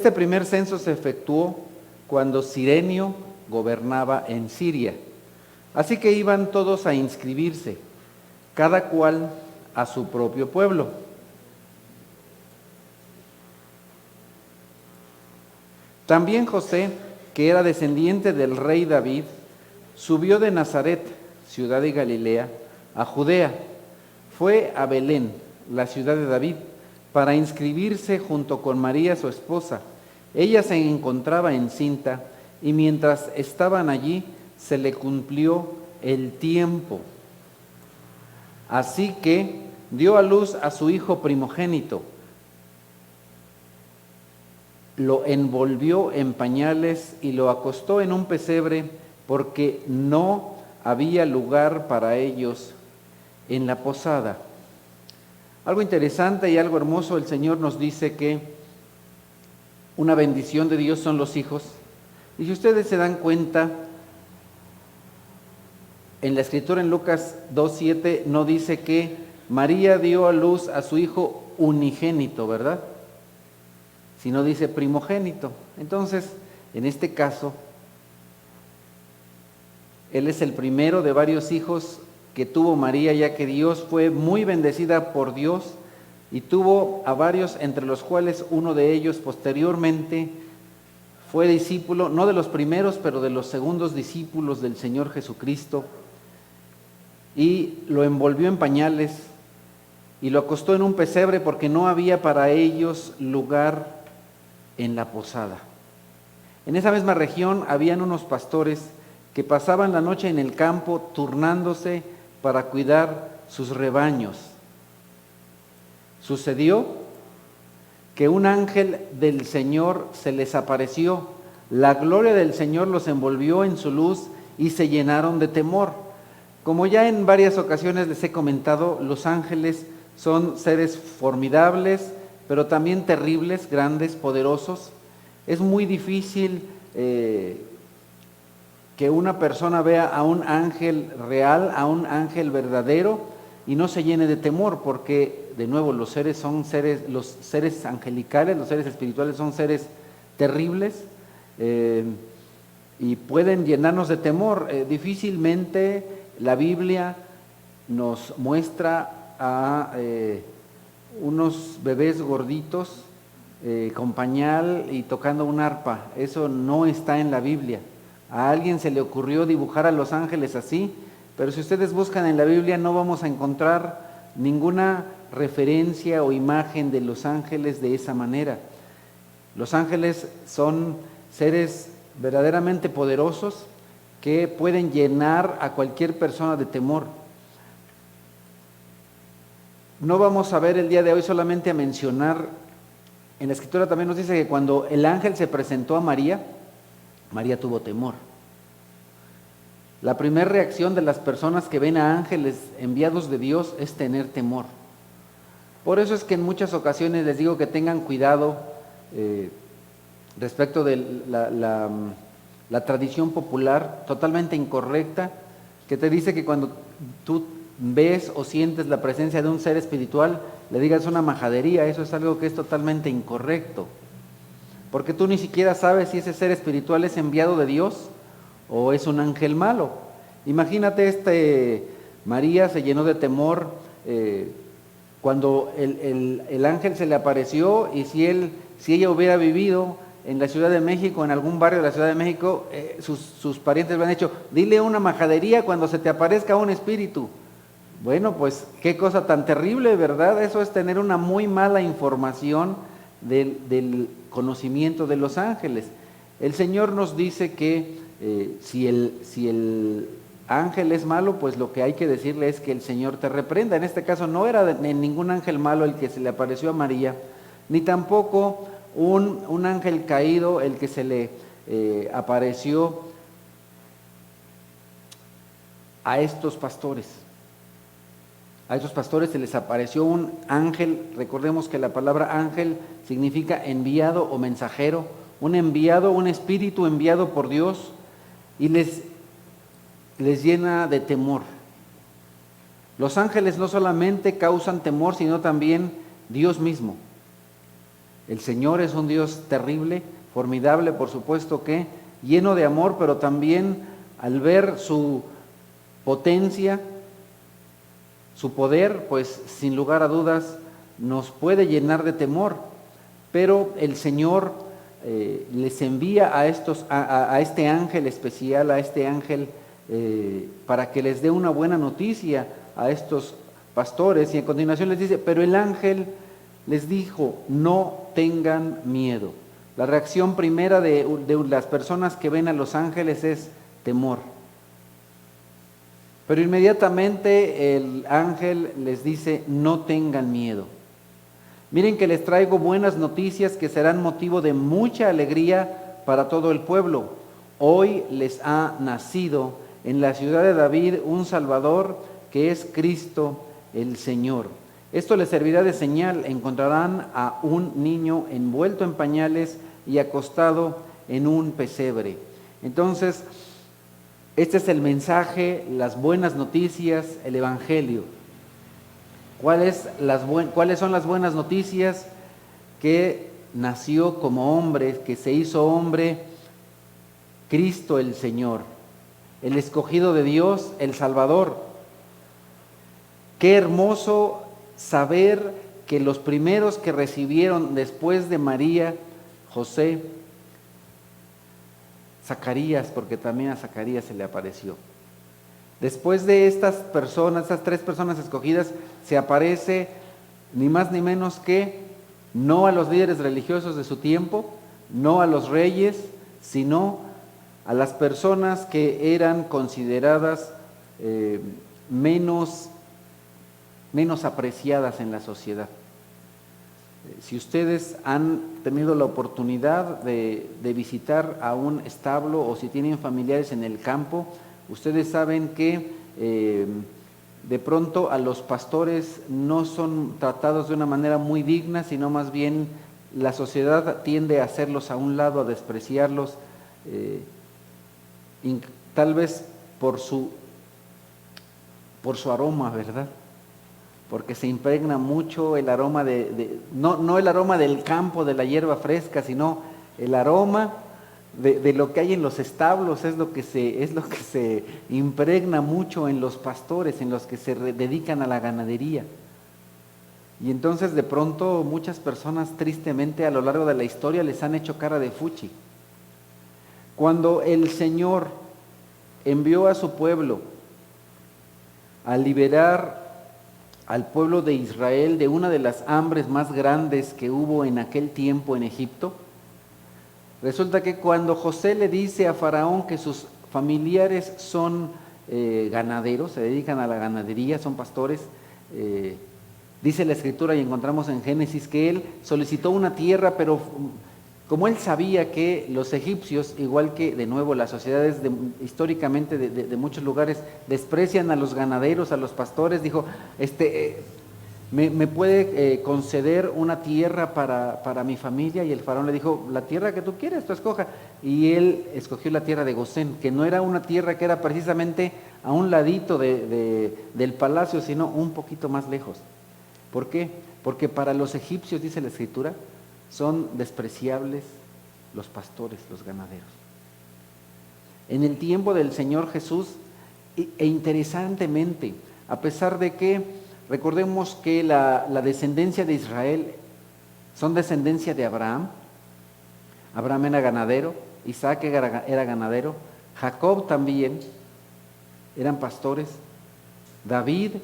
Este primer censo se efectuó cuando Cirenio gobernaba en Siria. Así que iban todos a inscribirse, cada cual a su propio pueblo. También José, que era descendiente del rey David, subió de Nazaret, ciudad de Galilea, a Judea. Fue a Belén, la ciudad de David, para inscribirse junto con María, su esposa. Ella se encontraba encinta y mientras estaban allí se le cumplió el tiempo. Así que dio a luz a su hijo primogénito. Lo envolvió en pañales y lo acostó en un pesebre porque no había lugar para ellos en la posada. Algo interesante y algo hermoso, el Señor nos dice que una bendición de Dios son los hijos. Y si ustedes se dan cuenta, en la Escritura en Lucas 2:7 no dice que María dio a luz a su hijo unigénito, ¿verdad? Sino dice primogénito. Entonces, en este caso, él es el primero de varios hijos que tuvo María, ya que Dios fue muy bendecida por Dios y tuvo a varios, entre los cuales uno de ellos posteriormente fue discípulo, no de los primeros, pero de los segundos discípulos del Señor Jesucristo, y lo envolvió en pañales y lo acostó en un pesebre porque no había para ellos lugar en la posada. En esa misma región habían unos pastores que pasaban la noche en el campo turnándose para cuidar sus rebaños. Sucedió que un ángel del Señor se les apareció, la gloria del Señor los envolvió en su luz y se llenaron de temor. Como ya en varias ocasiones les he comentado, los ángeles son seres formidables, pero también terribles, grandes, poderosos. Es muy difícil que una persona vea a un ángel real, a un ángel verdadero, y no se llene de temor, porque de nuevo los seres angelicales, los seres espirituales son seres terribles y pueden llenarnos de temor. Difícilmente la Biblia nos muestra a unos bebés gorditos con pañal y tocando un arpa. Eso no está en la Biblia. A alguien se le ocurrió dibujar a los ángeles así, pero si ustedes buscan en la Biblia no vamos a encontrar ninguna referencia o imagen de los ángeles de esa manera. Los ángeles son seres verdaderamente poderosos que pueden llenar a cualquier persona de temor. No vamos a ver el día de hoy solamente a mencionar, en la Escritura también nos dice que cuando el ángel se presentó a María, María tuvo temor. La primera reacción de las personas que ven a ángeles enviados de Dios es tener temor. Por eso es que en muchas ocasiones les digo que tengan cuidado respecto de la tradición popular totalmente incorrecta, que te dice que cuando tú ves o sientes la presencia de un ser espiritual, le digas una majadería. Eso es algo que es totalmente incorrecto, porque tú ni siquiera sabes si ese ser espiritual es enviado de Dios o es un ángel malo. Imagínate, María se llenó de temor cuando el ángel se le apareció, y si ella hubiera vivido en la Ciudad de México, en algún barrio de la Ciudad de México, sus parientes le han dicho, dile una majadería cuando se te aparezca un espíritu. Bueno, pues qué cosa tan terrible, ¿verdad? Eso es tener una muy mala información del conocimiento de los ángeles. El Señor nos dice que si el ángel es malo, pues lo que hay que decirle es que el Señor te reprenda. En este caso no era ningún ángel malo el que se le apareció a María, ni tampoco un ángel caído el que se le apareció a estos pastores. A estos pastores se les apareció un ángel. Recordemos que la palabra ángel significa enviado o mensajero, un enviado, un espíritu enviado por Dios, y les llena de temor. Los ángeles no solamente causan temor, sino también Dios mismo. El Señor es un Dios terrible, formidable, por supuesto que lleno de amor, pero también al ver su potencia, su poder, pues sin lugar a dudas nos puede llenar de temor. Pero el Señor les envía a este ángel especial, a este ángel para que les dé una buena noticia a estos pastores, y a continuación les dice, pero el ángel les dijo, no tengan miedo. La reacción primera de las personas que ven a los ángeles es temor. Pero inmediatamente el ángel les dice, no tengan miedo. Miren que les traigo buenas noticias que serán motivo de mucha alegría para todo el pueblo. Hoy les ha nacido en la ciudad de David un Salvador, que es Cristo el Señor. Esto les servirá de señal: encontrarán a un niño envuelto en pañales y acostado en un pesebre. Entonces, este es el mensaje, las buenas noticias, el Evangelio. ¿Cuáles son las buenas noticias? Que nació como hombre, que se hizo hombre, Cristo el Señor, el escogido de Dios, el Salvador. Qué hermoso saber que los primeros que recibieron después de María, José, Zacarías, porque también a Zacarías se le apareció. Después de estas personas, estas 3 personas escogidas, se aparece ni más ni menos que no a los líderes religiosos de su tiempo, no a los reyes, sino a las personas que eran consideradas menos apreciadas en la sociedad. Si ustedes han tenido la oportunidad de visitar a un establo, o si tienen familiares en el campo, ustedes saben que de pronto a los pastores no son tratados de una manera muy digna, sino más bien la sociedad tiende a hacerlos a un lado, a despreciarlos, tal vez por su aroma, ¿verdad? Porque se impregna mucho el aroma no el aroma del campo, de la hierba fresca, sino el aroma de lo que hay en los establos, es lo que se impregna mucho en los pastores, en los que se dedican a la ganadería. Y entonces de pronto muchas personas, tristemente, a lo largo de la historia les han hecho cara de fuchi. Cuando el Señor envió a su pueblo a liberar al pueblo de Israel de una de las hambres más grandes que hubo en aquel tiempo en Egipto, resulta que cuando José le dice a Faraón que sus familiares son ganaderos, se dedican a la ganadería, son pastores, dice la Escritura, y encontramos en Génesis, que él solicitó una tierra, pero como él sabía que los egipcios, igual que de nuevo las sociedades históricamente de muchos lugares, desprecian a los ganaderos, a los pastores, dijo, ¿me puede conceder una tierra para mi familia? Y el faraón le dijo, la tierra que tú quieres, tú escoja. Y él escogió la tierra de Gosén, que no era una tierra que era precisamente a un ladito del palacio, sino un poquito más lejos. ¿Por qué? Porque para los egipcios, dice la Escritura, son despreciables los pastores, los ganaderos. En el tiempo del Señor Jesús, e interesantemente, a pesar de que recordemos que la descendencia de Israel son descendencia de Abraham. Abraham era ganadero, Isaac era ganadero, Jacob también eran pastores, David,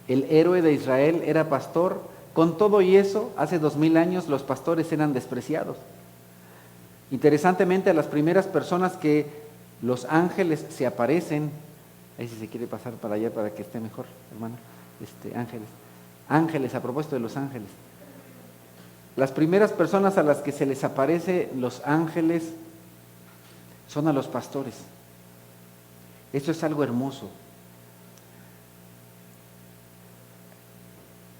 el héroe de Israel, era pastor. Con todo y eso, hace 2000 años los pastores eran despreciados. Interesantemente, a las primeras personas que los ángeles se aparecen, ahí si se quiere pasar para allá para que esté mejor, hermano, ángeles, a propósito de los ángeles. Las primeras personas a las que se les aparece los ángeles son a los pastores. Esto es algo hermoso.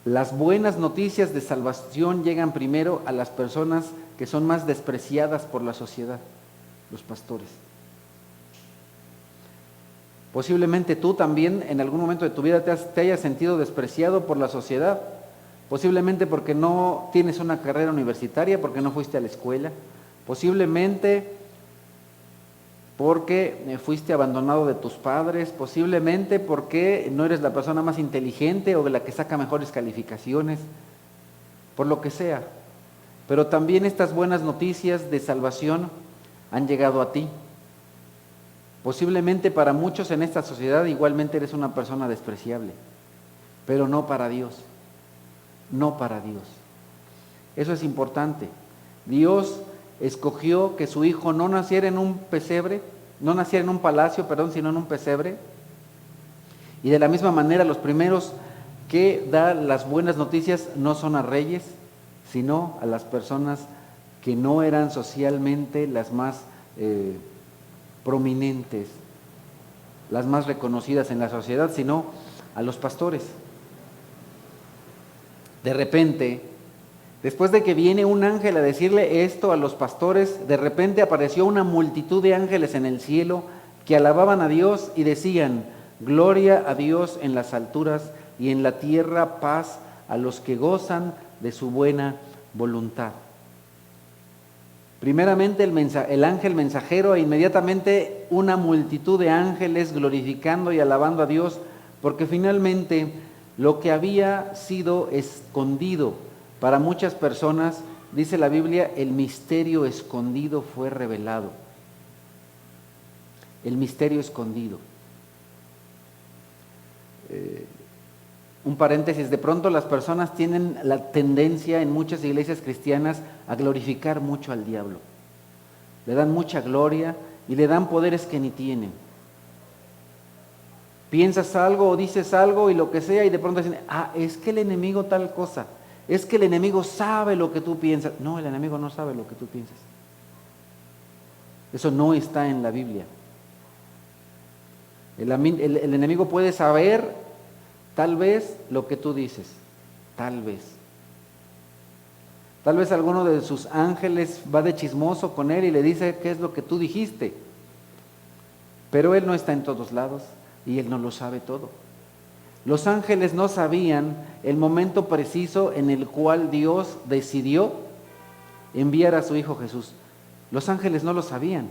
Las buenas noticias de salvación llegan primero a las personas que son más despreciadas por la sociedad, los pastores. Posiblemente tú también en algún momento de tu vida te hayas sentido despreciado por la sociedad. posiblemente porque no tienes una carrera universitaria, porque no fuiste a la escuela, posiblemente porque fuiste abandonado de tus padres, posiblemente porque no eres la persona más inteligente o la que saca mejores calificaciones, por lo que sea. Pero también estas buenas noticias de salvación han llegado a ti. Posiblemente para muchos en esta sociedad igualmente eres una persona despreciable, pero no para Dios, no para Dios. Eso es importante. Dios escogió que su hijo no naciera en un pesebre, no naciera en un palacio, sino en un pesebre. Y de la misma manera los primeros que da las buenas noticias no son a reyes, sino a las personas que no eran socialmente las más prominentes, las más reconocidas en la sociedad, sino a los pastores. De repente, después de que viene un ángel a decirle esto a los pastores, de repente apareció una multitud de ángeles en el cielo que alababan a Dios y decían: gloria a Dios en las alturas y en la tierra paz a los que gozan de su buena voluntad. Primeramente el ángel mensajero e inmediatamente una multitud de ángeles glorificando y alabando a Dios, porque finalmente lo que había sido escondido para muchas personas, dice la Biblia, el misterio escondido fue revelado. El misterio escondido. Un paréntesis, de pronto las personas tienen la tendencia en muchas iglesias cristianas a glorificar mucho al diablo. Le dan mucha gloria y le dan poderes que ni tienen. Piensas algo o dices algo y lo que sea y de pronto dicen: es que el enemigo tal cosa, es que el enemigo sabe lo que tú piensas. No, el enemigo no sabe lo que tú piensas. Eso no está en la Biblia. El enemigo puede saber tal vez lo que tú dices, tal vez. Tal vez alguno de sus ángeles va de chismoso con él y le dice qué es lo que tú dijiste. Pero él no está en todos lados y él no lo sabe todo. Los ángeles no sabían el momento preciso en el cual Dios decidió enviar a su Hijo Jesús. Los ángeles no lo sabían.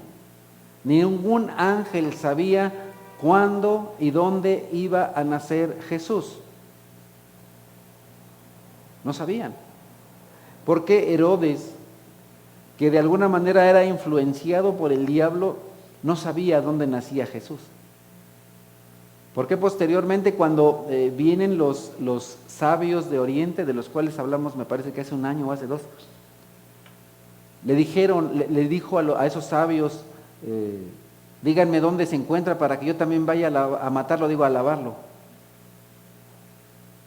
Ningún ángel sabía cuándo y dónde iba a nacer Jesús. No sabían. Porque Herodes, que de alguna manera era influenciado por el diablo, no sabía dónde nacía Jesús. Porque posteriormente, cuando vienen los sabios de Oriente, de los cuales hablamos, me parece que hace un año o hace dos, le dijo a esos sabios: díganme dónde se encuentra para que yo también vaya a matarlo, a alabarlo.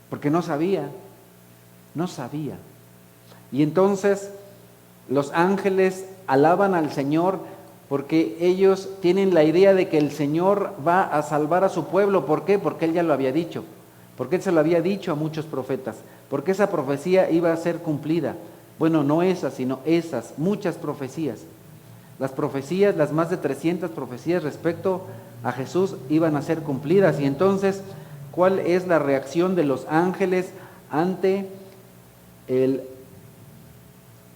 Porque no sabía. Y entonces los ángeles alaban al Señor porque ellos tienen la idea de que el Señor va a salvar a su pueblo. ¿Por qué? Porque Él ya lo había dicho. Porque Él se lo había dicho a muchos profetas. Porque esa profecía iba a ser cumplida. Bueno, no esas, sino esas, muchas profecías. Las profecías, las más de 300 profecías respecto a Jesús iban a ser cumplidas. Y entonces, ¿cuál es la reacción de los ángeles ante el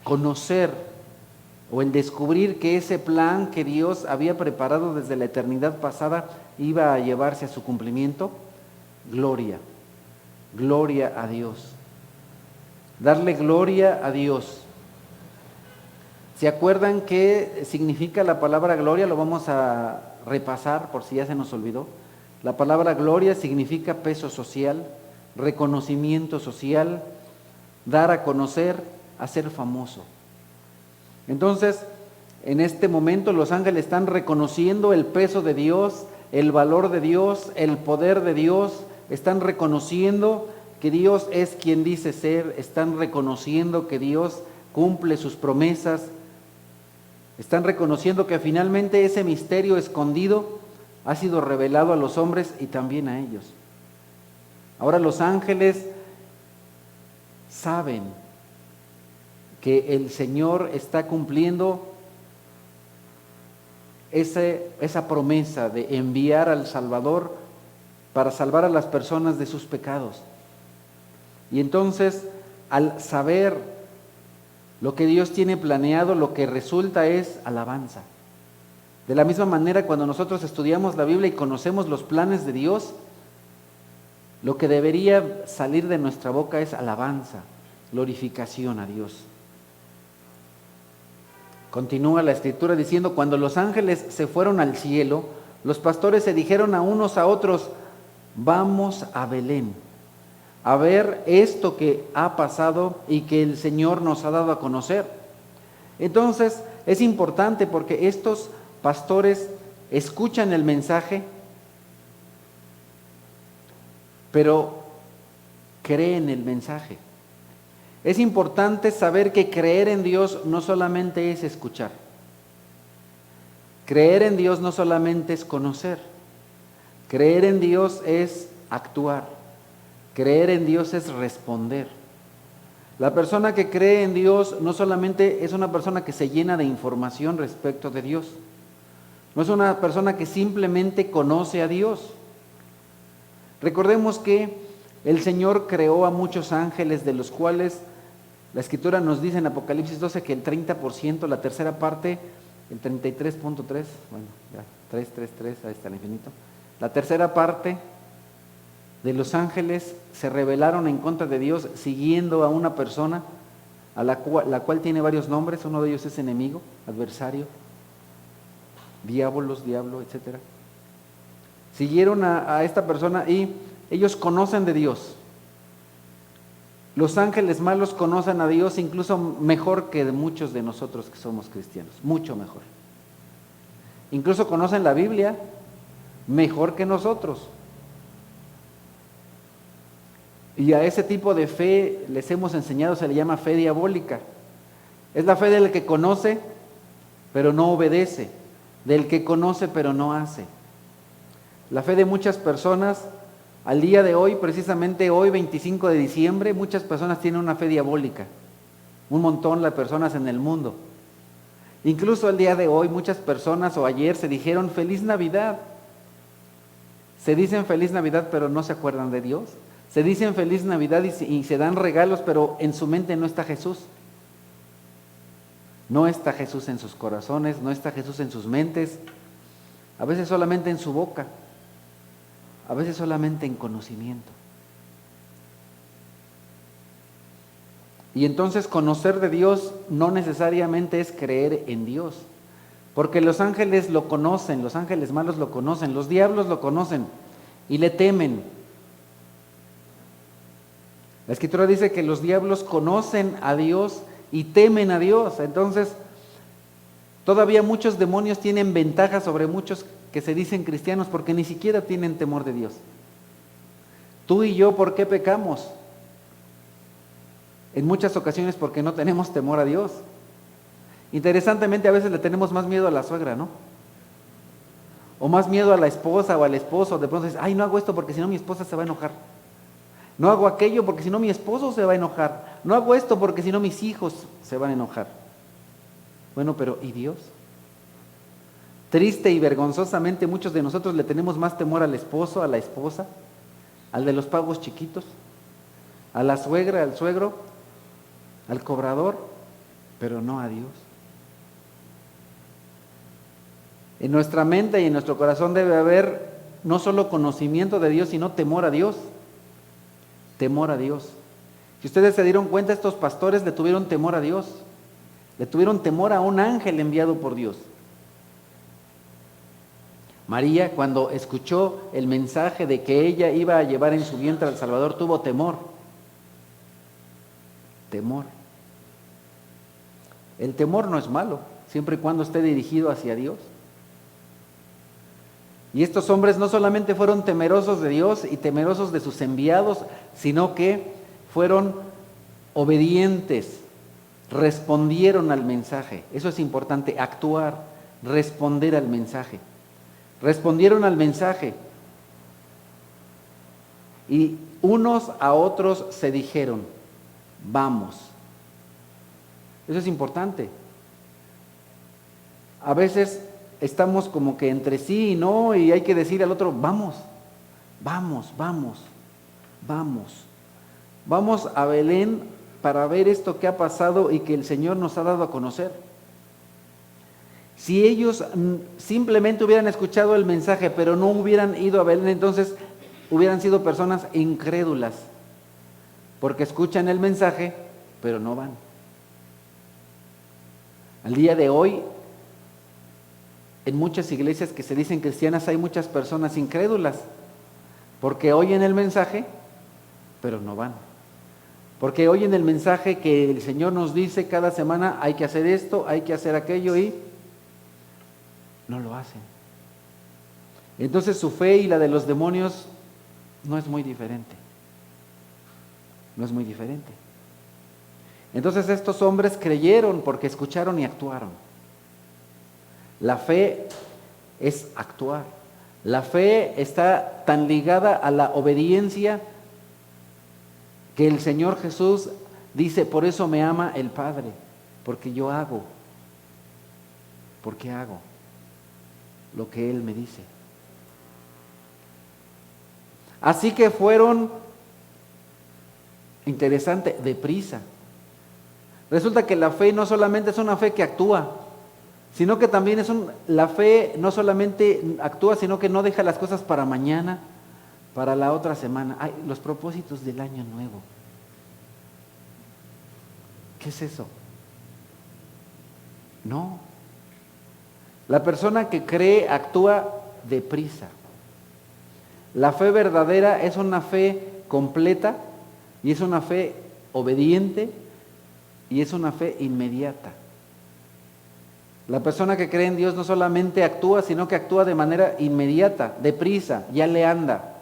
conocer o el descubrir que ese plan que Dios había preparado desde la eternidad pasada iba a llevarse a su cumplimiento? Gloria a Dios. Darle gloria a Dios. ¿Se acuerdan qué significa la palabra gloria? Lo vamos a repasar por si ya se nos olvidó. La palabra gloria significa peso social, reconocimiento social, dar a conocer, hacer famoso. Entonces, en este momento los ángeles están reconociendo el peso de Dios, el valor de Dios, el poder de Dios. Están reconociendo que Dios es quien dice ser. Están reconociendo que Dios cumple sus promesas. Están reconociendo que finalmente ese misterio escondido ha sido revelado a los hombres y también a ellos. Ahora los ángeles saben que el Señor está cumpliendo esa promesa de enviar al Salvador para salvar a las personas de sus pecados. Y entonces al saber lo que Dios tiene planeado, lo que resulta es alabanza. De la misma manera, cuando nosotros estudiamos la Biblia y conocemos los planes de Dios, lo que debería salir de nuestra boca es alabanza, glorificación a Dios. Continúa la Escritura diciendo, cuando los ángeles se fueron al cielo, los pastores se dijeron a unos a otros, vamos a Belén, a ver esto que ha pasado y que el Señor nos ha dado a conocer. Entonces, es importante porque estos pastores escuchan el mensaje, pero creen el mensaje. Es importante saber que creer en Dios no solamente es escuchar. Creer en Dios no solamente es conocer. Creer en Dios es actuar. Creer en Dios es responder. La persona que cree en Dios no solamente es una persona que se llena de información respecto de Dios. No es una persona que simplemente conoce a Dios. Recordemos que el Señor creó a muchos ángeles, de los cuales la Escritura nos dice en Apocalipsis 12 que el 30%, la tercera parte, el 33.3, bueno, ya, 333, ahí está el infinito. La tercera parte de los ángeles se rebelaron en contra de Dios, siguiendo a una persona, a la cual tiene varios nombres. Uno de ellos es enemigo, adversario, diablo, etc. Siguieron a esta persona y ellos conocen de Dios. Los ángeles malos conocen a Dios incluso mejor que muchos de nosotros que somos cristianos, mucho mejor. Incluso conocen la Biblia mejor que nosotros. Y a ese tipo de fe les hemos enseñado, se le llama fe diabólica. Es la fe del que conoce, pero no obedece, del que conoce, pero no hace. La fe de muchas personas, al día de hoy, precisamente hoy, 25 de diciembre, muchas personas tienen una fe diabólica. Un montón de personas en el mundo. Incluso el día de hoy, muchas personas o ayer se dijeron Feliz Navidad. Se dicen Feliz Navidad, pero no se acuerdan de Dios. Se dicen Feliz Navidad y se dan regalos, pero en su mente no está Jesús. No está Jesús en sus corazones, no está Jesús en sus mentes. A veces solamente en su boca. A veces solamente en conocimiento. Y entonces conocer de Dios no necesariamente es creer en Dios, porque los ángeles lo conocen, los ángeles malos lo conocen, los diablos lo conocen y le temen. La Escritura dice que los diablos conocen a Dios y temen a Dios. Entonces, todavía muchos demonios tienen ventaja sobre muchos que se dicen cristianos porque ni siquiera tienen temor de Dios. Tú y yo, ¿por qué pecamos? En muchas ocasiones porque no tenemos temor a Dios. Interesantemente, a veces le tenemos más miedo a la suegra, ¿no? O más miedo a la esposa o al esposo. De pronto dices, ay, no hago esto porque si no mi esposa se va a enojar. No hago aquello porque si no mi esposo se va a enojar. No hago esto porque si no mis hijos se van a enojar. Bueno, pero ¿y Dios? Triste y vergonzosamente muchos de nosotros le tenemos más temor al esposo, a la esposa, al de los pagos chiquitos, a la suegra, al suegro, al cobrador, pero no a Dios. En nuestra mente y en nuestro corazón debe haber no solo conocimiento de Dios, sino temor a Dios. Temor a Dios. Si ustedes se dieron cuenta, estos pastores le tuvieron temor a Dios. Le tuvieron temor a un ángel enviado por Dios. María, cuando escuchó el mensaje de que ella iba a llevar en su vientre al Salvador, tuvo temor. Temor. El temor no es malo, siempre y cuando esté dirigido hacia Dios. Y estos hombres no solamente fueron temerosos de Dios y temerosos de sus enviados, sino que fueron obedientes, respondieron al mensaje. Eso es importante, actuar, responder al mensaje. Respondieron al mensaje y unos a otros se dijeron, vamos. Eso es importante. A veces estamos como que entre sí y no, y hay que decir al otro, vamos, vamos, vamos, vamos. Vamos a Belén para ver esto que ha pasado y que el Señor nos ha dado a conocer. Si ellos simplemente hubieran escuchado el mensaje, pero no hubieran ido a Belén, entonces hubieran sido personas incrédulas, porque escuchan el mensaje, pero no van. Al día de hoy, en muchas iglesias que se dicen cristianas, hay muchas personas incrédulas, porque oyen el mensaje, pero no van. Porque oyen el mensaje que el Señor nos dice cada semana, hay que hacer esto, hay que hacer aquello, y no lo hacen. Entonces su fe y la de los demonios no es muy diferente. No es muy diferente. Entonces estos hombres creyeron porque escucharon y actuaron. La fe es actuar. La fe está tan ligada a la obediencia que el Señor Jesús dice, por eso me ama el Padre, porque yo hago, porque hago lo que Él me dice. Así que fueron, interesante, deprisa. Resulta que la fe no solamente es una fe que actúa, sino que también la fe no solamente actúa, sino que no deja las cosas para mañana, para la otra semana. Ay, los propósitos del año nuevo. ¿Qué es eso? No. La persona que cree actúa deprisa. La fe verdadera es una fe completa y es una fe obediente y es una fe inmediata. La persona que cree en Dios no solamente actúa, sino que actúa de manera inmediata, deprisa, ya le anda.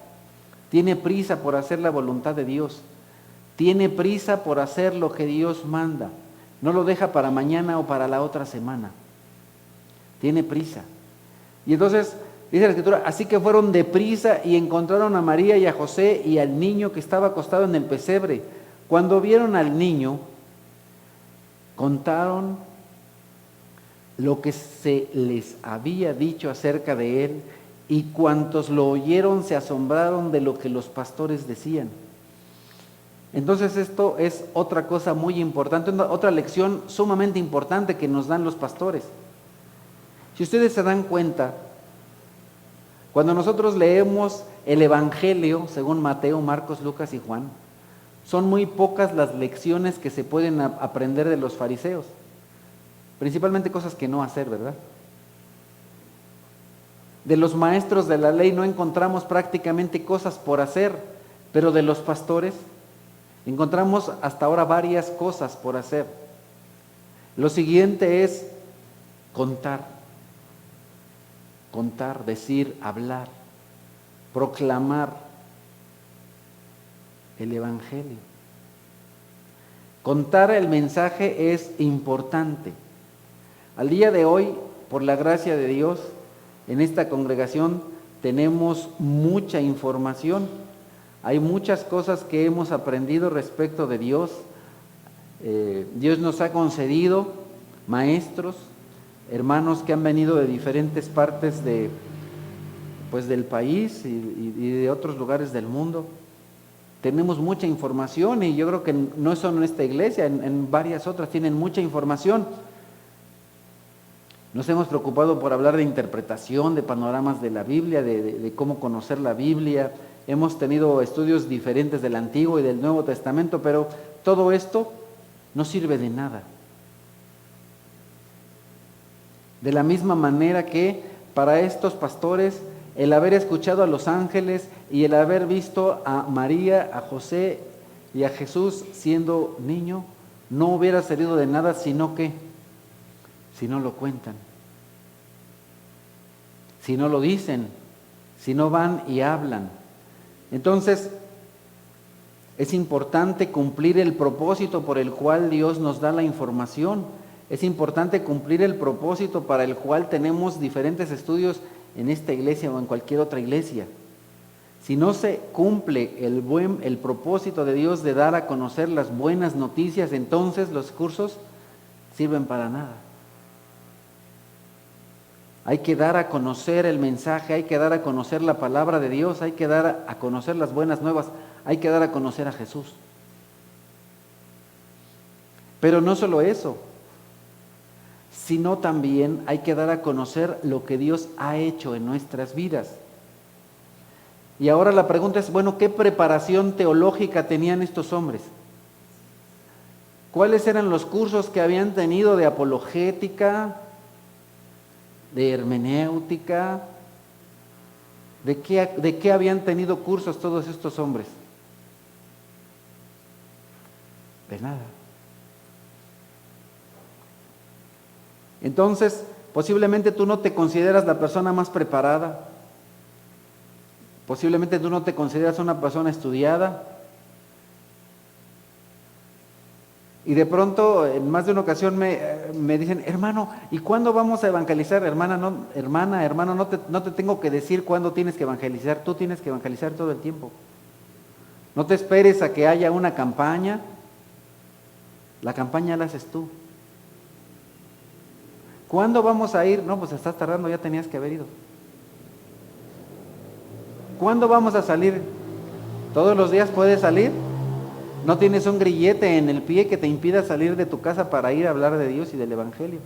Tiene prisa por hacer la voluntad de Dios. Tiene prisa por hacer lo que Dios manda. No lo deja para mañana o para la otra semana. Tiene prisa. Y entonces, dice la Escritura, así que fueron deprisa y encontraron a María y a José y al niño que estaba acostado en el pesebre. Cuando vieron al niño, contaron lo que se les había dicho acerca de él, y cuantos lo oyeron se asombraron de lo que los pastores decían. Entonces esto es otra cosa muy importante, otra lección sumamente importante que nos dan los pastores. Si ustedes se dan cuenta, cuando nosotros leemos el Evangelio según Mateo, Marcos, Lucas y Juan, son muy pocas las lecciones que se pueden aprender de los fariseos. Principalmente cosas que no hacer, ¿verdad? De los maestros de la ley no encontramos prácticamente cosas por hacer, pero de los pastores encontramos hasta ahora varias cosas por hacer. Lo siguiente es contar, decir, hablar, proclamar el Evangelio. Contar el mensaje es importante. Al día de hoy, por la gracia de Dios, en esta congregación tenemos mucha información. Hay muchas cosas que hemos aprendido respecto de Dios. Dios nos ha concedido maestros, hermanos que han venido de diferentes partes del país y de otros lugares del mundo. Tenemos mucha información y yo creo que no solo en esta iglesia, en varias otras tienen mucha información. Nos hemos preocupado por hablar de interpretación, de panoramas de la Biblia, de cómo conocer la Biblia. Hemos tenido estudios diferentes del Antiguo y del Nuevo Testamento, pero todo esto no sirve de nada. De la misma manera que para estos pastores, el haber escuchado a los ángeles y el haber visto a María, a José y a Jesús siendo niño, no hubiera servido de nada, sino que si no lo cuentan, si no lo dicen, si no van y hablan. Entonces, es importante cumplir el propósito por el cual Dios nos da la información. Es importante cumplir el propósito para el cual tenemos diferentes estudios en esta iglesia o en cualquier otra iglesia. Si no se cumple el propósito de Dios de dar a conocer las buenas noticias, entonces los cursos sirven para nada. Hay que dar a conocer el mensaje, hay que dar a conocer la palabra de Dios, hay que dar a conocer las buenas nuevas, hay que dar a conocer a Jesús. Pero no solo eso, sino también hay que dar a conocer lo que Dios ha hecho en nuestras vidas. Y ahora la pregunta es, bueno, ¿qué preparación teológica tenían estos hombres? ¿Cuáles eran los cursos que habían tenido de apologética, de hermenéutica? ¿De qué habían tenido cursos todos estos hombres? De nada. Entonces, posiblemente tú no te consideras la persona más preparada, posiblemente tú no te consideras una persona estudiada, y de pronto, en más de una ocasión me dicen, hermano, ¿y cuándo vamos a evangelizar? Hermano, no te tengo que decir cuándo tienes que evangelizar, tú tienes que evangelizar todo el tiempo. No te esperes a que haya una campaña, la campaña la haces tú. ¿Cuándo vamos a ir? No, pues estás tardando, ya tenías que haber ido. ¿Cuándo vamos a salir? ¿Todos los días puedes salir? ¿No tienes un grillete en el pie que te impida salir de tu casa para ir a hablar de Dios y del Evangelio?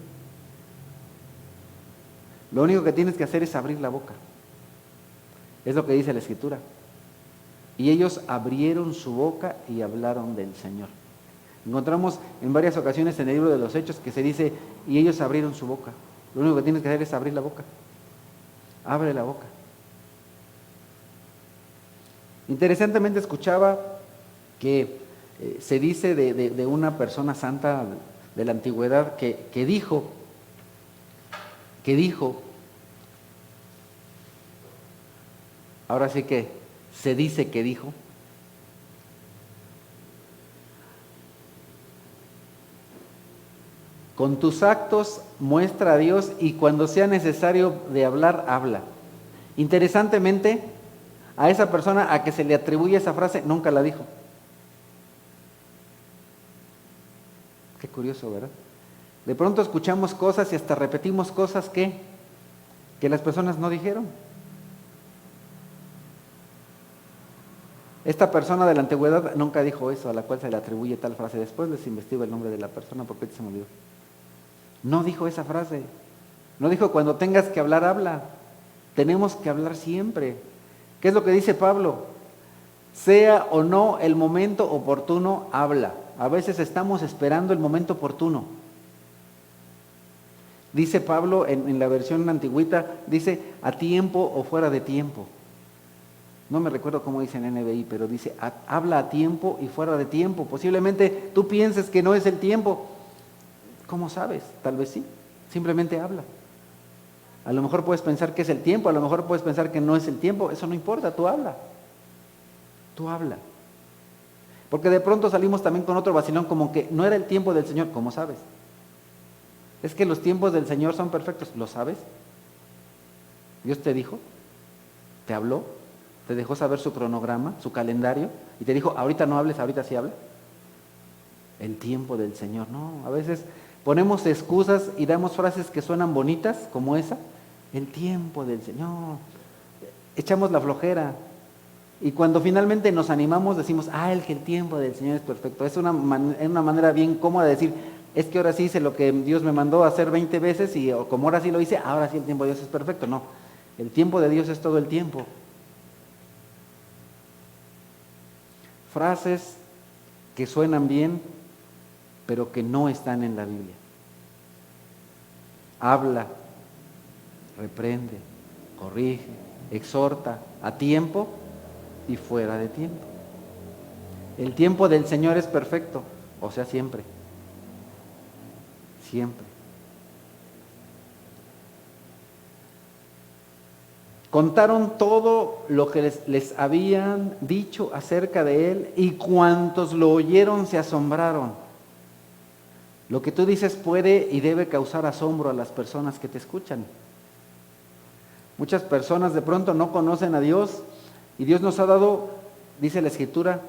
Lo único que tienes que hacer es abrir la boca. Es lo que dice la Escritura. Y ellos abrieron su boca y hablaron del Señor. Encontramos en varias ocasiones en el libro de los Hechos que se dice, y ellos abrieron su boca. Lo único que tienes que hacer es abrir la boca. Abre la boca. Interesantemente escuchaba que se dice de una persona santa de la antigüedad que dijo, ahora sí que se dice que dijo, con tus actos muestra a Dios y cuando sea necesario de hablar, habla. Interesantemente, a esa persona a que se le atribuye esa frase, nunca la dijo. Qué curioso, ¿verdad? De pronto escuchamos cosas y hasta repetimos cosas que las personas no dijeron. Esta persona de la antigüedad nunca dijo eso, a la cual se le atribuye tal frase. Después les investigo el nombre de la persona porque se me olvidó. No dijo esa frase. No dijo cuando tengas que hablar, habla. Tenemos que hablar siempre. ¿Qué es lo que dice Pablo? Sea o no el momento oportuno, habla. A veces estamos esperando el momento oportuno. Dice Pablo en la versión antigüita, dice a tiempo o fuera de tiempo. No me recuerdo cómo dice en NBI, pero dice habla a tiempo y fuera de tiempo. Posiblemente tú pienses que no es el tiempo. ¿Cómo sabes? Tal vez sí. Simplemente habla. A lo mejor puedes pensar que es el tiempo, a lo mejor puedes pensar que no es el tiempo. Eso no importa, tú habla. Tú habla. Porque de pronto salimos también con otro vacilón como que no era el tiempo del Señor. ¿Cómo sabes? Es que los tiempos del Señor son perfectos. ¿Lo sabes? Dios te dijo, te habló, te dejó saber su cronograma, su calendario, y te dijo, ahorita no hables, ahorita sí habla. El tiempo del Señor. No, a veces ponemos excusas y damos frases que suenan bonitas, como esa. El tiempo del Señor. Echamos la flojera. Y cuando finalmente nos animamos decimos, que el tiempo del Señor es perfecto. Es una manera bien cómoda de decir, es que ahora sí hice lo que Dios me mandó a hacer 20 veces y como ahora sí lo hice, ahora sí el tiempo de Dios es perfecto. No, el tiempo de Dios es todo el tiempo. Frases que suenan bien, pero que no están en la Biblia. Habla, reprende, corrige, exhorta a tiempo y fuera de tiempo. El tiempo del Señor es perfecto, o sea, siempre. Siempre. Contaron todo lo que les habían dicho acerca de Él y cuantos lo oyeron se asombraron. Lo que tú dices puede y debe causar asombro a las personas que te escuchan. Muchas personas de pronto no conocen a Dios y Dios nos ha dado, dice la Escritura,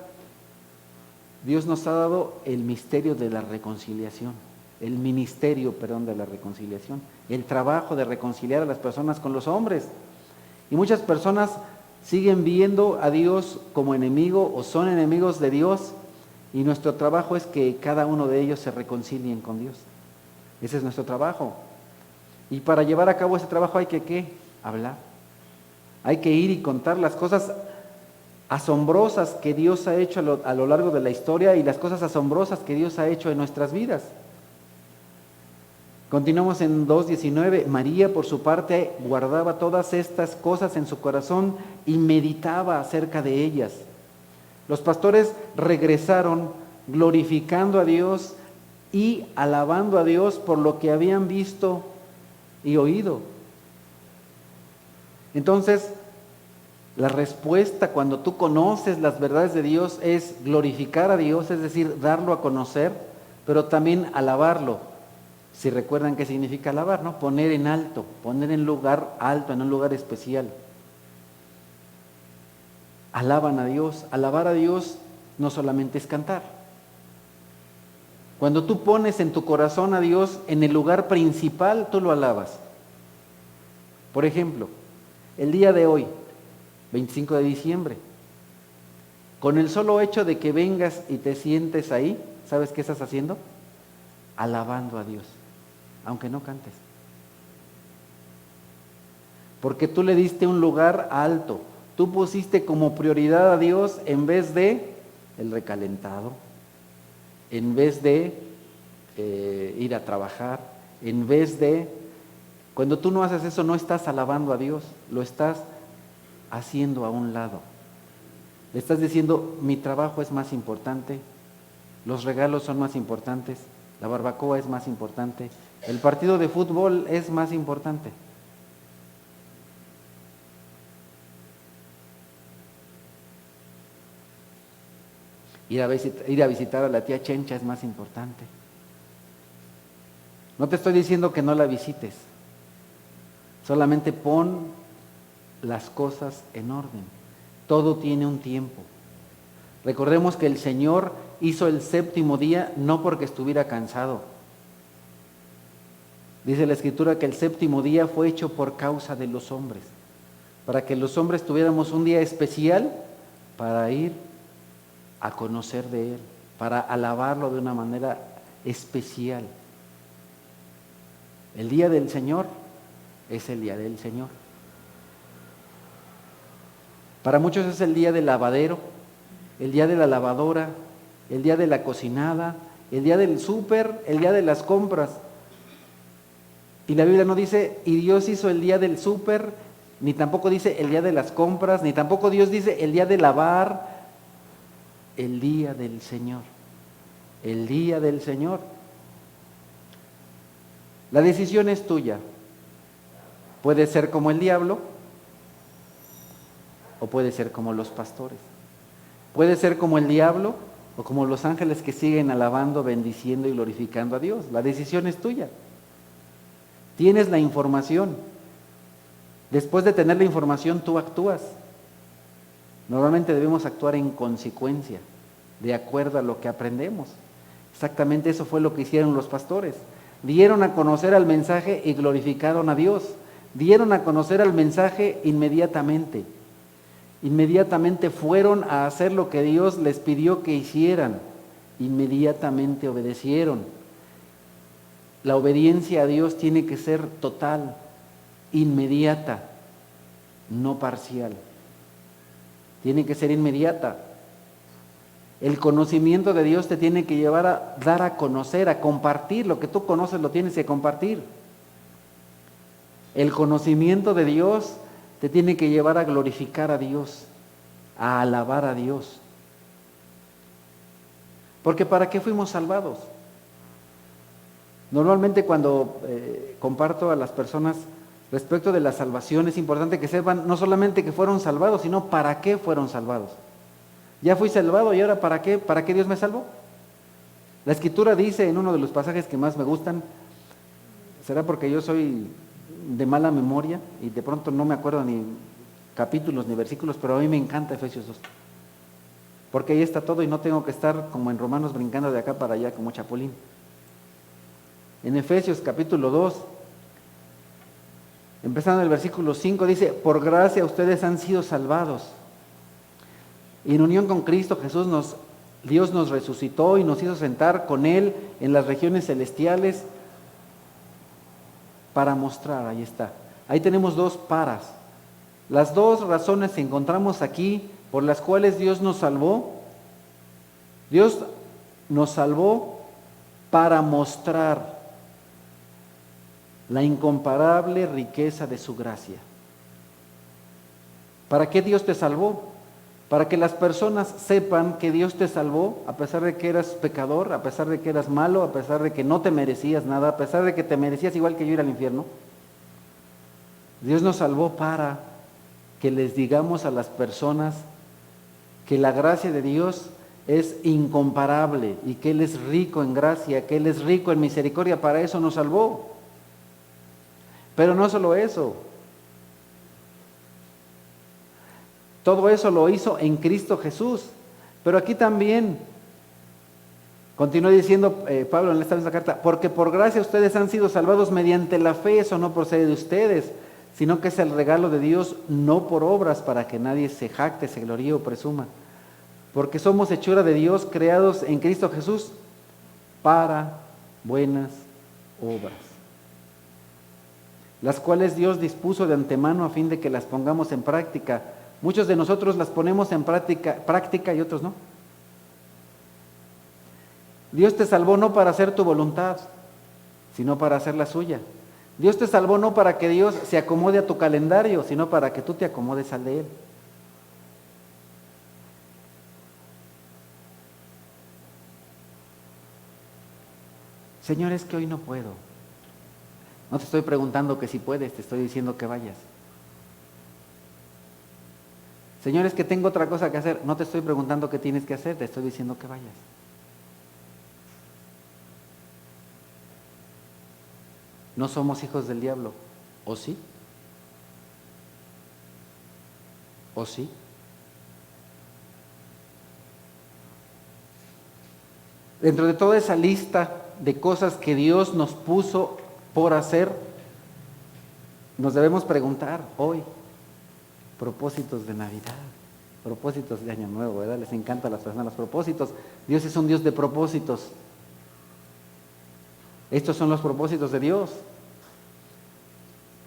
Dios nos ha dado el misterio de la reconciliación, el ministerio, de la reconciliación, el trabajo de reconciliar a las personas con los hombres. Y muchas personas siguen viendo a Dios como enemigo o son enemigos de Dios Y nuestro trabajo es que cada uno de ellos se reconcilien con Dios. Ese es nuestro trabajo. Y para llevar a cabo ese trabajo hay que ¿qué? Hablar. Hay que ir y contar las cosas asombrosas que Dios ha hecho a lo largo de la historia y las cosas asombrosas que Dios ha hecho en nuestras vidas. Continuamos en 2:19. María, por su parte, guardaba todas estas cosas en su corazón y meditaba acerca de ellas. Los pastores regresaron glorificando a Dios y alabando a Dios por lo que habían visto y oído. Entonces, la respuesta cuando tú conoces las verdades de Dios es glorificar a Dios, es decir, darlo a conocer, pero también alabarlo. Si recuerdan qué significa alabar, ¿no? Poner en alto, poner en lugar alto, en un lugar especial. Alaban a Dios. Alabar a Dios no solamente es cantar. Cuando tú pones en tu corazón a Dios en el lugar principal, tú lo alabas. Por ejemplo, el día de hoy, 25 de diciembre, con el solo hecho de que vengas y te sientes ahí, ¿sabes qué estás haciendo? Alabando a Dios, aunque no cantes. Porque tú le diste un lugar alto, tú pusiste como prioridad a Dios en vez de el recalentado, en vez de ir a trabajar, en vez de... Cuando tú no haces eso, no estás alabando a Dios, lo estás haciendo a un lado. Le estás diciendo, mi trabajo es más importante, los regalos son más importantes, la barbacoa es más importante, el partido de fútbol es más importante. Ir a visitar a la tía Chencha es más importante. No te estoy diciendo que no la visites, solamente pon las cosas en orden. Todo tiene un tiempo. Recordemos que el Señor hizo el séptimo día no porque estuviera cansado. Dice la Escritura que el séptimo día fue hecho por causa de los hombres, para que los hombres tuviéramos un día especial para ir a conocer de Él, para alabarlo de una manera especial. El día del Señor es el día del Señor. Para muchos es el día del lavadero, el día de la lavadora, el día de la cocinada, el día del súper, el día de las compras. Y la Biblia no dice, y Dios hizo el día del súper, ni tampoco dice el día de las compras, ni tampoco Dios dice el día de lavar, el día del Señor. El día del Señor. La decisión es tuya. Puede ser como el diablo o puede ser como los pastores. Puede ser como el diablo o como los ángeles que siguen alabando, bendiciendo y glorificando a Dios. La decisión es tuya. Tienes la información. Después de tener la información, tú actúas. Normalmente debemos actuar en consecuencia, de acuerdo a lo que aprendemos. Exactamente eso fue lo que hicieron los pastores. Dieron a conocer al mensaje y glorificaron a Dios. Dieron a conocer al mensaje inmediatamente. Inmediatamente fueron a hacer lo que Dios les pidió que hicieran. Inmediatamente obedecieron. La obediencia a Dios tiene que ser total, inmediata, no parcial. Tiene que ser inmediata. El conocimiento de Dios te tiene que llevar a dar a conocer, a compartir. Lo que tú conoces lo tienes que compartir. El conocimiento de Dios te tiene que llevar a glorificar a Dios, a alabar a Dios. Porque ¿para qué fuimos salvados? Normalmente cuando comparto a las personas respecto de la salvación, es importante que sepan no solamente que fueron salvados, sino para qué fueron salvados. Ya fui salvado y ahora ¿para qué? ¿Para qué Dios me salvó? La Escritura dice en uno de los pasajes que más me gustan, será porque yo soy de mala memoria y de pronto no me acuerdo ni capítulos ni versículos, pero a mí me encanta Efesios 2. Porque ahí está todo y no tengo que estar como en Romanos brincando de acá para allá como chapulín. En Efesios capítulo 2, empezando en el versículo 5, dice, por gracia ustedes han sido salvados. Y en unión con Cristo Jesús nos Dios nos resucitó y nos hizo sentar con Él en las regiones celestiales para mostrar, ahí está. Ahí tenemos dos paras. Las dos razones que encontramos aquí por las cuales Dios nos salvó. Dios nos salvó para mostrar la incomparable riqueza de su gracia. ¿Para qué Dios te salvó? Para que las personas sepan que Dios te salvó a pesar de que eras pecador, a pesar de que eras malo, a pesar de que no te merecías nada, a pesar de que te merecías igual que yo ir al infierno. Dios nos salvó para que les digamos a las personas que la gracia de Dios es incomparable y que Él es rico en gracia, que Él es rico en misericordia. Para eso nos salvó. Pero no solo eso. Todo eso lo hizo en Cristo Jesús. Pero aquí también, continúa diciendo Pablo en esta misma carta, porque por gracia ustedes han sido salvados mediante la fe, eso no procede de ustedes, sino que es el regalo de Dios, no por obras, para que nadie se jacte, se gloríe o presuma. Porque somos hechura de Dios, creados en Cristo Jesús, para buenas obras, las cuales Dios dispuso de antemano a fin de que las pongamos en práctica. Muchos de nosotros las ponemos en práctica y otros no. Dios te salvó no para hacer tu voluntad, sino para hacer la suya. Dios te salvó no para que Dios se acomode a tu calendario, sino para que tú te acomodes al de Él. Señor, es que hoy no puedo. No te estoy preguntando que si puedes, te estoy diciendo que vayas. Señor, es que tengo otra cosa que hacer. No te estoy preguntando qué tienes que hacer, te estoy diciendo que vayas. No somos hijos del diablo, ¿o sí? ¿O sí? Dentro de toda esa lista de cosas que Dios nos puso por hacer, nos debemos preguntar hoy, propósitos de Navidad, propósitos de Año Nuevo, ¿verdad? Les encanta a las personas los propósitos. Dios es un Dios de propósitos. Estos son los propósitos de Dios.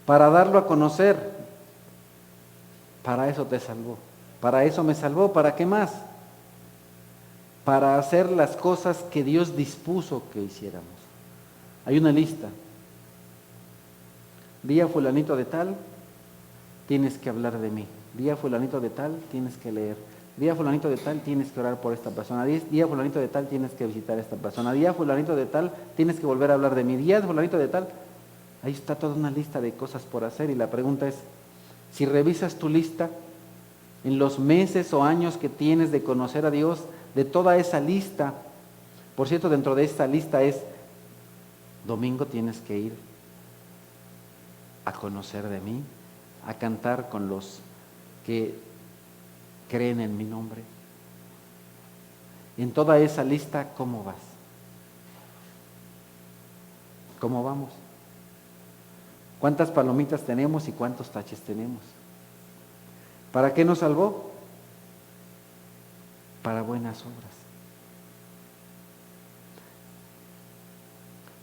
Para darlo a conocer, para eso te salvó. Para eso me salvó. ¿Para qué más? Para hacer las cosas que Dios dispuso que hiciéramos. Hay una lista. Día fulanito de tal, tienes que hablar de mí. Día fulanito de tal, tienes que leer. Día fulanito de tal, tienes que orar por esta persona. Día fulanito de tal, tienes que visitar a esta persona. Día fulanito de tal, tienes que volver a hablar de mí. Día fulanito de tal. Ahí está toda una lista de cosas por hacer y la pregunta es, si revisas tu lista en los meses o años que tienes de conocer a Dios, de toda esa lista, por cierto, dentro de esta lista es, domingo tienes que ir a conocer de mí, a cantar con los que creen en mi nombre. En toda esa lista, ¿cómo vas? ¿Cómo vamos? ¿Cuántas palomitas tenemos y cuántos taches tenemos? ¿Para qué nos salvó? Para buenas obras,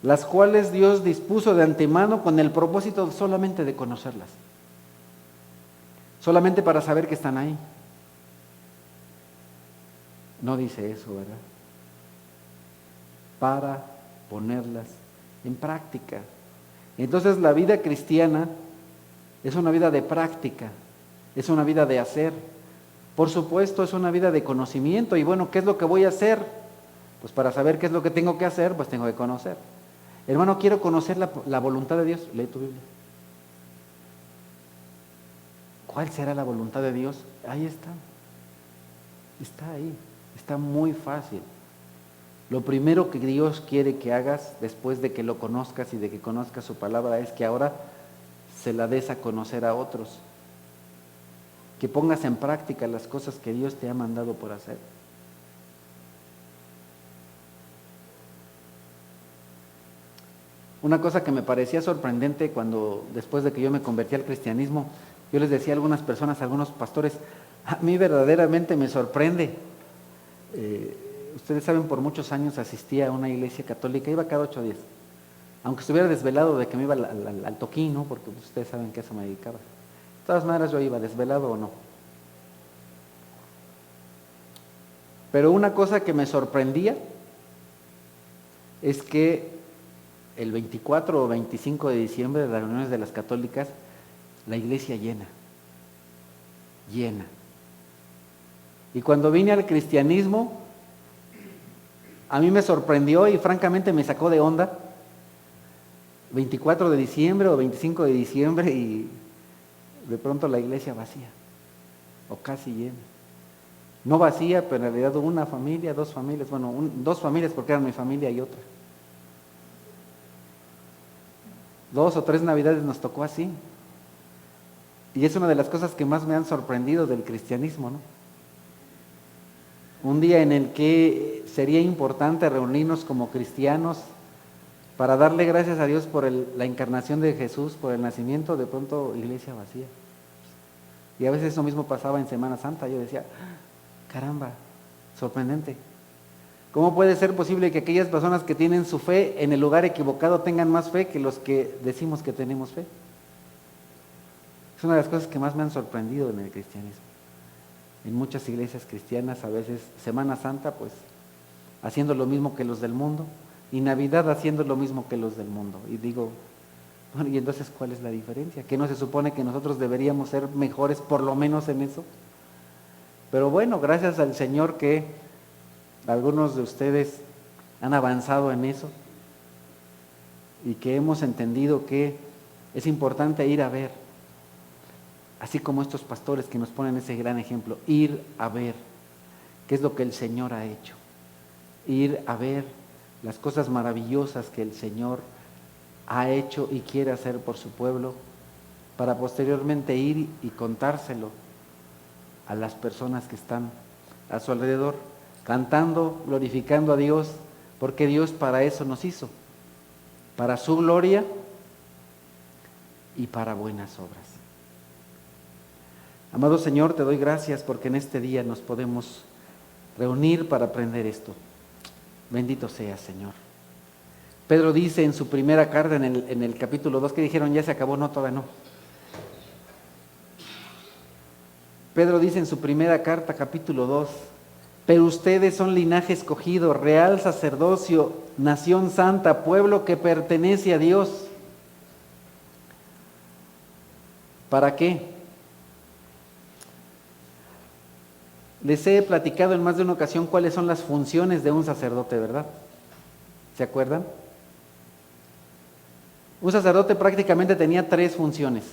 las cuales Dios dispuso de antemano con el propósito solamente de conocerlas, solamente para saber que están ahí. No dice eso, ¿verdad? Para ponerlas en práctica. Entonces la vida cristiana es una vida de práctica, es una vida de hacer. Por supuesto, es una vida de conocimiento. Y bueno, ¿qué es lo que voy a hacer? Pues para saber qué es lo que tengo que hacer, pues tengo que conocer. Hermano, quiero conocer la voluntad de Dios. Lee tu Biblia. ¿Cuál será la voluntad de Dios? Ahí está. Está ahí. Está muy fácil. Lo primero que Dios quiere que hagas después de que lo conozcas y de que conozcas su palabra es que ahora se la des a conocer a otros. Que pongas en práctica las cosas que Dios te ha mandado por hacer. Una cosa que me parecía sorprendente cuando, después de que yo me convertí al cristianismo, yo les decía a algunas personas, a algunos pastores, a mí verdaderamente me sorprende ustedes saben, por muchos años asistía a una iglesia católica, iba cada 8 días. Aunque estuviera desvelado de que me iba al toquín, ¿no? Porque pues, ustedes saben que a eso me dedicaba. De todas maneras yo iba, desvelado o no. Pero una cosa que me sorprendía es que el 24 o 25 de diciembre de las reuniones de las católicas, la iglesia llena. Y cuando vine al cristianismo, a mí me sorprendió y francamente me sacó de onda. 24 de diciembre o 25 de diciembre y de pronto la iglesia vacía o casi llena. No vacía, pero en realidad una familia, dos familias, bueno, dos familias porque eran mi familia y otra. 2 o 3 navidades nos tocó así. Y es una de las cosas que más me han sorprendido del cristianismo, ¿no? Un día en el que sería importante reunirnos como cristianos para darle gracias a Dios por la encarnación de Jesús, por el nacimiento, de pronto iglesia vacía. Y a veces eso mismo pasaba en Semana Santa. Yo decía, caramba, sorprendente. ¿Cómo puede ser posible que aquellas personas que tienen su fe en el lugar equivocado tengan más fe que los que decimos que tenemos fe? Es una de las cosas que más me han sorprendido en el cristianismo. En muchas iglesias cristianas, a veces Semana Santa, pues haciendo lo mismo que los del mundo, y Navidad haciendo lo mismo que los del mundo. Y digo, bueno, ¿y entonces cuál es la diferencia? ¿Que no se supone que nosotros deberíamos ser mejores por lo menos en eso? Pero bueno, gracias al Señor que algunos de ustedes han avanzado en eso y que hemos entendido que es importante ir a ver, así como estos pastores que nos ponen ese gran ejemplo, ir a ver qué es lo que el Señor ha hecho, ir a ver las cosas maravillosas que el Señor ha hecho y quiere hacer por su pueblo, para posteriormente ir y contárselo a las personas que están a su alrededor, cantando, glorificando a Dios, porque Dios para eso nos hizo, para su gloria y para buenas obras. Amado Señor, te doy gracias porque en este día nos podemos reunir para aprender esto. Bendito seas, Señor. Pedro dice en su primera carta, en el capítulo 2, que dijeron, ya se acabó, no, todavía no. Pedro dice en su primera carta, capítulo 2, pero ustedes son linaje escogido, real sacerdocio, nación santa, pueblo que pertenece a Dios. ¿Para qué? Les he platicado en más de una ocasión cuáles son las funciones de un sacerdote, ¿verdad? ¿Se acuerdan? Un sacerdote prácticamente tenía 3 funciones.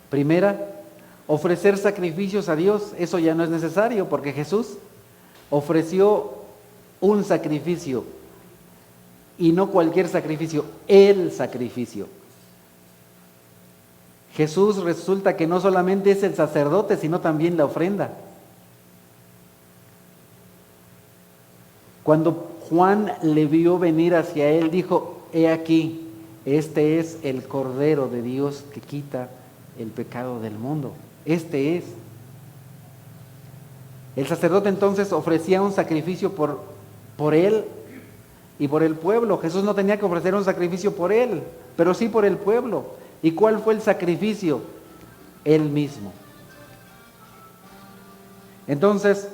Primera, ofrecer sacrificios a Dios. Eso ya no es necesario porque Jesús ofreció un sacrificio y no cualquier sacrificio, el sacrificio. Jesús resulta que no solamente es el sacerdote, sino también la ofrenda. Cuando Juan le vio venir hacia él, dijo, he aquí, este es el Cordero de Dios que quita el pecado del mundo. Este es. El sacerdote entonces ofrecía un sacrificio por él y por el pueblo. Jesús no tenía que ofrecer un sacrificio por él, pero sí por el pueblo. ¿Y cuál fue el sacrificio? Él mismo. Entonces,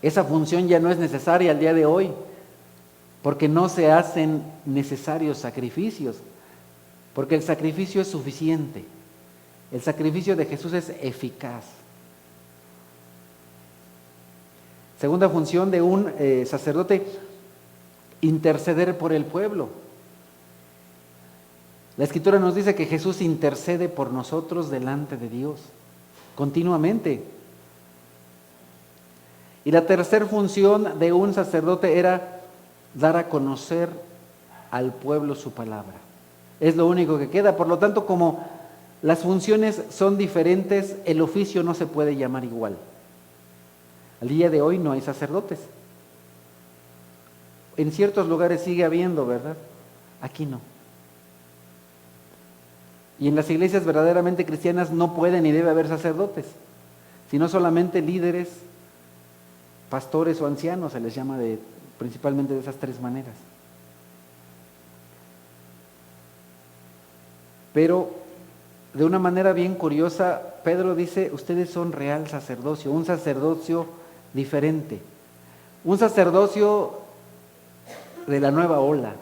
esa función ya no es necesaria al día de hoy, porque no se hacen necesarios sacrificios, porque el sacrificio es suficiente. El sacrificio de Jesús es eficaz. Segunda función de un sacerdote, interceder por el pueblo. La Escritura nos dice que Jesús intercede por nosotros delante de Dios, continuamente. Y la tercera función de un sacerdote era dar a conocer al pueblo su palabra. Es lo único que queda. Por lo tanto, como las funciones son diferentes, el oficio no se puede llamar igual. Al día de hoy no hay sacerdotes. En ciertos lugares sigue habiendo, ¿verdad? Aquí no. Y en las iglesias verdaderamente cristianas no puede ni debe haber sacerdotes, sino solamente líderes pastores o ancianos, se les llama principalmente de esas tres maneras. Pero de una manera bien curiosa, Pedro dice, ustedes son real sacerdocio, un sacerdocio diferente, un sacerdocio de la nueva ola,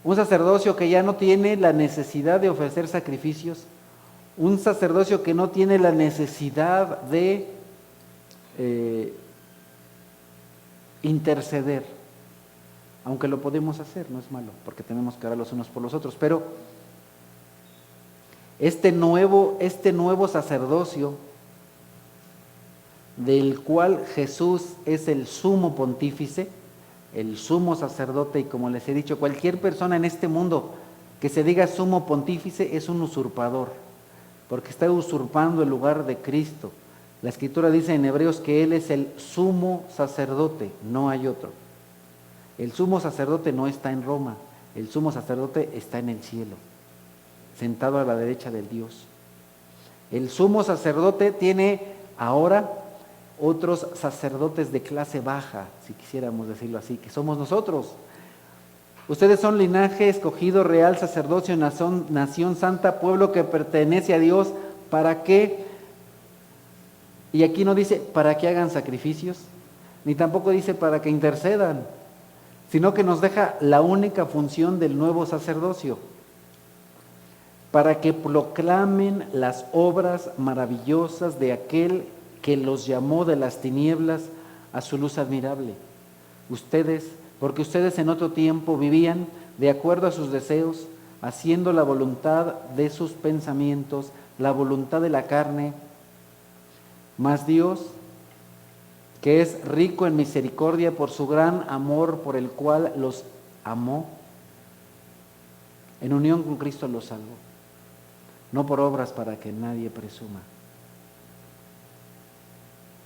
un sacerdocio que ya no tiene la necesidad de ofrecer sacrificios, un sacerdocio que no tiene la necesidad de interceder, aunque lo podemos hacer, no es malo, porque tenemos que orar los unos por los otros, pero este nuevo sacerdocio, del cual Jesús es el sumo pontífice, el sumo sacerdote, y como les he dicho, cualquier persona en este mundo que se diga sumo pontífice es un usurpador, porque está usurpando el lugar de Cristo. La Escritura dice en Hebreos que Él es el sumo sacerdote, no hay otro. El sumo sacerdote no está en Roma, el sumo sacerdote está en el cielo, sentado a la derecha del Dios. El sumo sacerdote tiene ahora otros sacerdotes de clase baja, si quisiéramos decirlo así, que somos nosotros. Ustedes son linaje escogido, real sacerdocio, nación santa, pueblo que pertenece a Dios. ¿Para qué? Y aquí no dice para que hagan sacrificios, ni tampoco dice para que intercedan, sino que nos deja la única función del nuevo sacerdocio: para que proclamen las obras maravillosas de aquel que los llamó de las tinieblas a su luz admirable. Porque ustedes en otro tiempo vivían de acuerdo a sus deseos, haciendo la voluntad de sus pensamientos, la voluntad de la carne. Mas Dios, que es rico en misericordia por su gran amor por el cual los amó, en unión con Cristo los salvó, no por obras para que nadie presuma,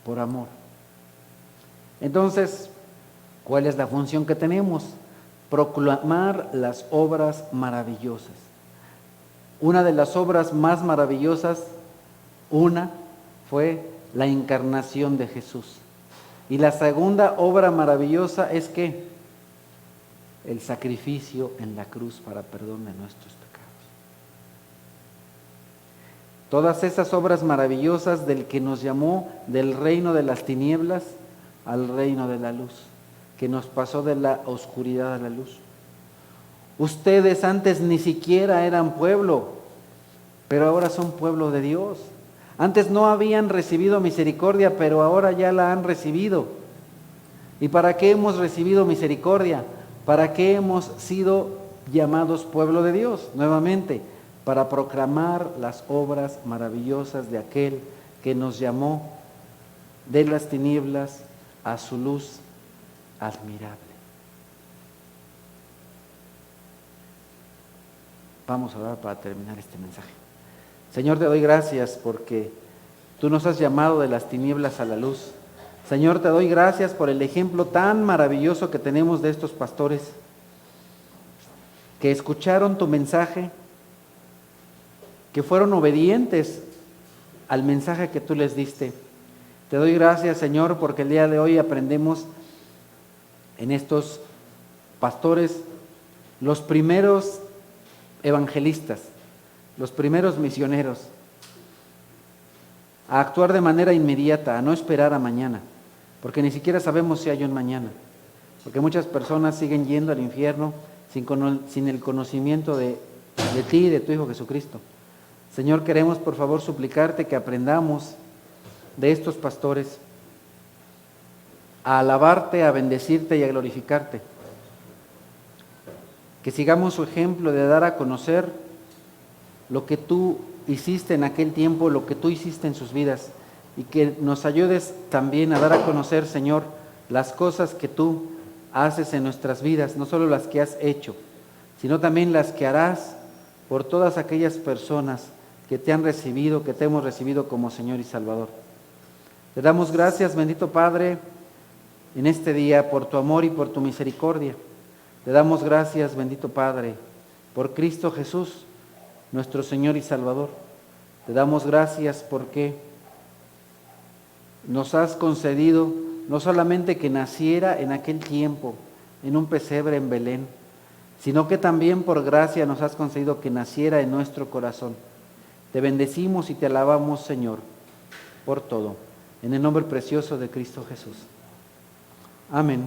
por amor. Entonces, ¿cuál es la función que tenemos? Proclamar las obras maravillosas. Una de las obras más maravillosas, fue la encarnación de Jesús. Y la segunda obra maravillosa es que el sacrificio en la cruz para perdón de nuestros pecados. Todas esas obras maravillosas del que nos llamó del reino de las tinieblas al reino de la luz, que nos pasó de la oscuridad a la luz. Ustedes antes ni siquiera eran pueblo, pero ahora son pueblo de Dios. Antes no habían recibido misericordia, pero ahora ya la han recibido. ¿Y para qué hemos recibido misericordia? ¿Para qué hemos sido llamados pueblo de Dios? Nuevamente, para proclamar las obras maravillosas de aquel que nos llamó de las tinieblas a su luz admirable. Vamos a orar para terminar este mensaje. Señor, te doy gracias porque tú nos has llamado de las tinieblas a la luz. Señor, te doy gracias por el ejemplo tan maravilloso que tenemos de estos pastores que escucharon tu mensaje, que fueron obedientes al mensaje que tú les diste. Te doy gracias, Señor, porque el día de hoy aprendemos en estos pastores los primeros evangelistas, los primeros misioneros, a actuar de manera inmediata, a no esperar a mañana, porque ni siquiera sabemos si hay un mañana, porque muchas personas siguen yendo al infierno sin el conocimiento de ti y de tu Hijo Jesucristo. Señor, queremos por favor suplicarte que aprendamos de estos pastores a alabarte, a bendecirte y a glorificarte, que sigamos su ejemplo de dar a conocer lo que tú hiciste en aquel tiempo, lo que tú hiciste en sus vidas, y que nos ayudes también a dar a conocer, Señor, las cosas que tú haces en nuestras vidas, no solo las que has hecho, sino también las que harás por todas aquellas personas que te han recibido, que te hemos recibido como Señor y Salvador. Te damos gracias, bendito Padre, en este día por tu amor y por tu misericordia. Te damos gracias, bendito Padre, por Cristo Jesús, nuestro Señor y Salvador. Te damos gracias porque nos has concedido no solamente que naciera en aquel tiempo, en un pesebre en Belén, sino que también por gracia nos has concedido que naciera en nuestro corazón. Te bendecimos y te alabamos, Señor, por todo. En el nombre precioso de Cristo Jesús. Amén.